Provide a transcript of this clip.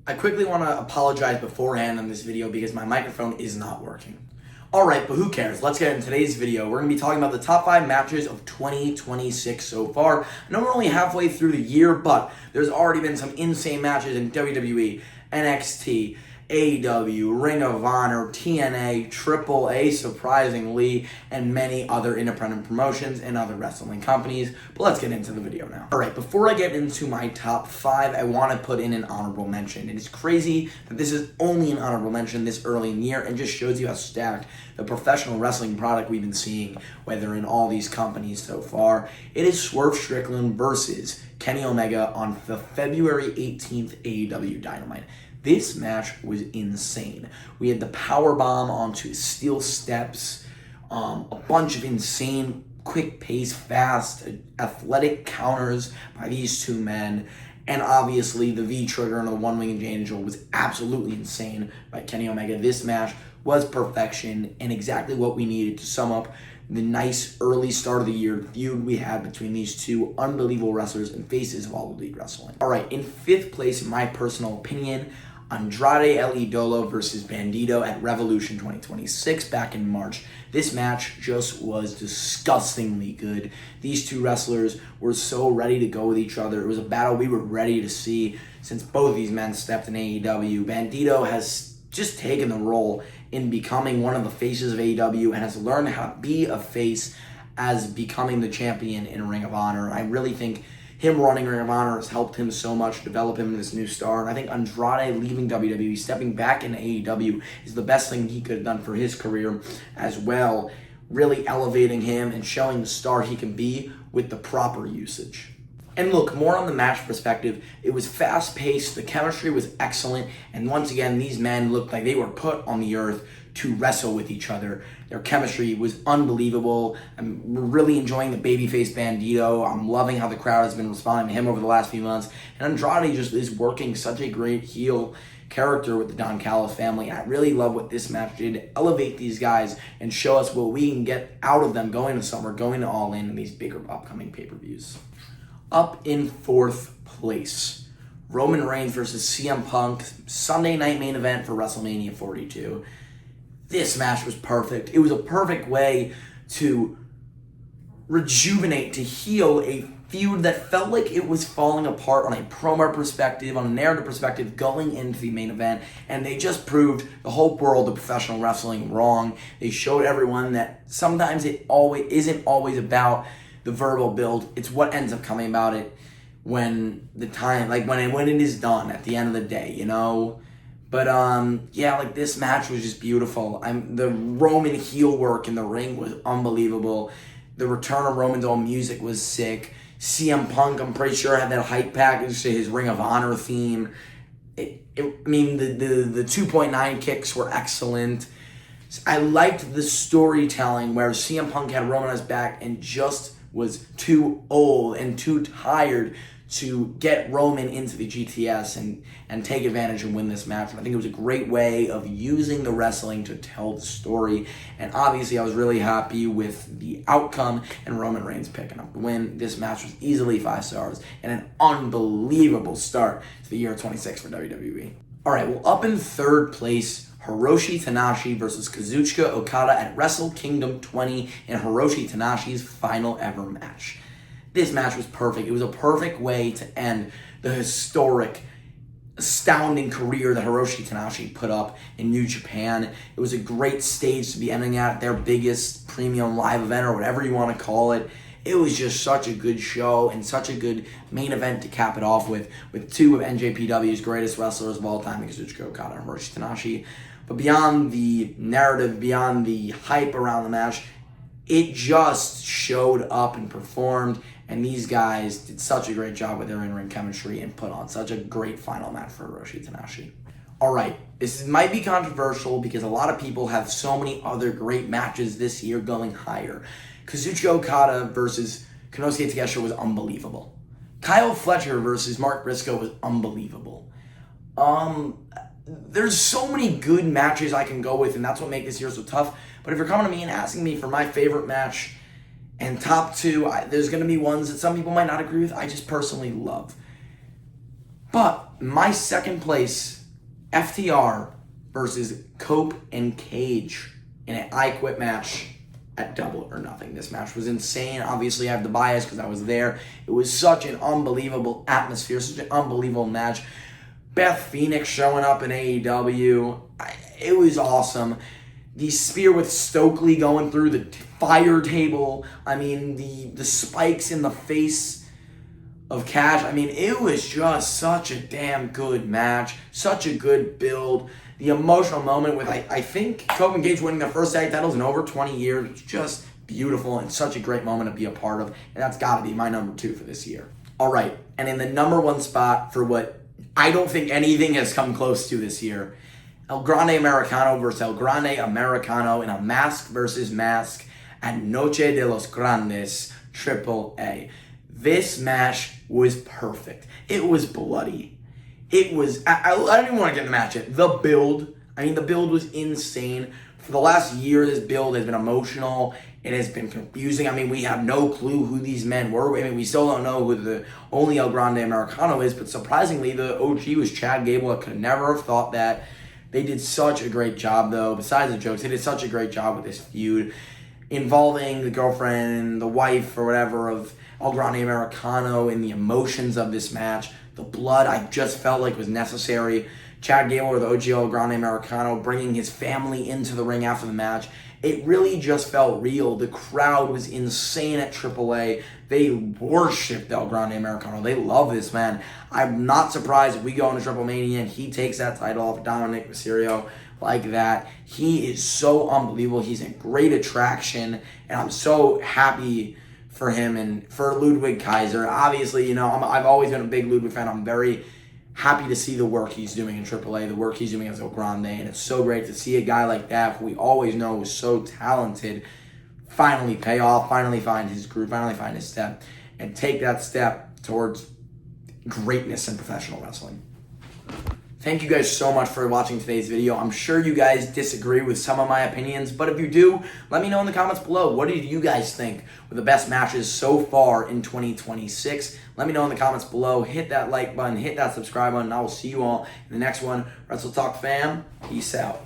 I quickly want to apologize beforehand on this video because my microphone is not working. Alright, but who cares? Let's get into today's video. We're going to be talking about the top 5 matches of 2026 so far. I know we're only halfway through the year, but there's already been some insane matches in WWE, NXT, AEW, Ring of Honor, TNA, AAA, surprisingly, and many other independent promotions and other wrestling companies. But let's get into the video now. Alright, before I get into my top 5, I want to put in an honorable mention. It is crazy that this is only an honorable mention this early in the year and just shows you how stacked the professional wrestling product we've been seeing, whether in all these companies so far. It is Swerve Strickland versus Kenny Omega on the February 18th AEW Dynamite. This match was insane. We had the power bomb onto steel steps, a bunch of insane, quick pace, fast, athletic counters by these two men, and obviously the V-trigger and the one-winged angel was absolutely insane by Kenny Omega. This match was perfection and exactly what we needed to sum up the nice early start of the year feud we had between these two unbelievable wrestlers and faces of All Elite Wrestling. Alright, in 5th place, in my personal opinion, Andrade El Idolo versus Bandito at Revolution 2026 back in March. This match just was disgustingly good. These two wrestlers were so ready to go with each other. It was a battle we were ready to see since both of these men stepped in AEW. Bandito has just taken the role in becoming one of the faces of AEW and has learned how to be a face as becoming the champion in Ring of Honor. I really think him running Ring of Honor has helped him so much, develop him in this new star. And I think Andrade leaving WWE, stepping back into AEW, is the best thing he could have done for his career as well, really elevating him and showing the star he can be with the proper usage. And look, more on the match perspective, it was fast-paced, the chemistry was excellent, and once again, these men looked like they were put on the earth to wrestle with each other. Their chemistry was unbelievable. I'm really enjoying the babyface Bandito. I'm loving how the crowd has been responding to him over the last few months. And Andrade just is working such a great heel character with the Don Callis family. I really love what this match did to elevate these guys and show us what we can get out of them going to Summer, going to All In these bigger upcoming pay-per-views. Up in 4th place, Roman Reigns versus CM Punk, Sunday night main event for WrestleMania 42. This match was perfect. It was a perfect way to rejuvenate, to heal a feud that felt like it was falling apart on a promo perspective, on a narrative perspective, going into the main event, and they just proved the whole world of professional wrestling wrong. They showed everyone that sometimes it isn't always about the verbal build. It's what ends up coming about it when the time, like when it is done at the end of the day, you know? But yeah, like this match was just beautiful. The Roman heel work in the ring was unbelievable. The return of Roman's own music was sick. CM Punk, I'm pretty sure, had that hype package to his Ring of Honor theme. The 2.9 kicks were excellent. I liked the storytelling where CM Punk had Roman on his back and just was too old and too tired to get Roman into the GTS and take advantage and win this match. And I think it was a great way of using the wrestling to tell the story. And obviously I was really happy with the outcome and Roman Reigns picking up the win. This match was easily 5 stars and an unbelievable start to the year 26 for WWE. Alright, well, up in 3rd place, Hiroshi Tanahashi versus Kazuchika Okada at Wrestle Kingdom 20 in Hiroshi Tanahashi's final ever match. This match was perfect. It was a perfect way to end the historic, astounding career that Hiroshi Tanahashi put up in New Japan. It was a great stage to be ending at their biggest premium live event or whatever you want to call it. It was just such a good show and such a good main event to cap it off with two of NJPW's greatest wrestlers of all time, Kazuchika Okada and Hiroshi Tanahashi. But beyond the narrative, beyond the hype around the match, it just showed up and performed, and these guys did such a great job with their in-ring chemistry and put on such a great final match for Hiroshi Tanahashi. Alright, this might be controversial because a lot of people have so many other great matches this year going higher. Kazuchika Okada versus Konosuke Takeshita was unbelievable. Kyle Fletcher versus Mark Briscoe was unbelievable. There's so many good matches I can go with, and that's what makes this year so tough. But if you're coming to me and asking me for my favorite match and top 2, there's going to be ones that some people might not agree with, I just personally love. But My second place, FTR versus Cope and Cage in an I Quit match at Double or Nothing. This match was insane. Obviously, I have the bias because I was there. It was such an unbelievable atmosphere, such an unbelievable match. Beth Phoenix showing up in AEW. It was awesome. The spear with Stokely going through the fire table. I mean, the spikes in the face of Cash. I mean, it was just such a damn good match. Such a good build. The emotional moment with, I think, Cope and Cage winning their first tag titles in over 20 years. It's just beautiful and such a great moment to be a part of. And that's got to be my number 2 for this year. All right. And in the number 1 spot for what I don't think anything has come close to this year, El Grande Americano versus El Grande Americano in a mask versus mask at Noche de los Grandes AAA. This match was perfect. It was bloody. It was, I don't even want to get in the match yet. The build was insane. For the last year, this build has been emotional. It has been confusing. I mean, we have no clue who these men were. I mean, we still don't know who the only El Grande Americano is, but surprisingly, the OG was Chad Gable. I could never have thought that. They did such a great job, though. Besides the jokes, they did such a great job with this feud involving the girlfriend, the wife, or whatever of El Grande Americano and the emotions of this match. The blood, I just felt like was necessary. Chad Gable, or the OG El Grande Americano, bringing his family into the ring after the match. It really just felt real. The crowd was insane at AAA. They worshipped El Grande Americano. They love this man. I'm not surprised if we go into Triple Mania and he takes that title off Dominic Mysterio like that. He is so unbelievable. He's a great attraction, and I'm so happy for him and for Ludwig Kaiser. Obviously, I've always been a big Ludwig fan. I'm very happy to see the work he's doing in AAA, the work he's doing as El Grande, and it's so great to see a guy like that who we always know is so talented finally pay off, finally find his groove, finally find his step, and take that step towards greatness in professional wrestling. Thank you guys so much for watching today's video. I'm sure you guys disagree with some of my opinions, but if you do, let me know in the comments below. What did you guys think were the best matches so far in 2026? Let me know in the comments below. Hit that like button, hit that subscribe button, and I will see you all in the next one. Wrestle Talk fam, peace out.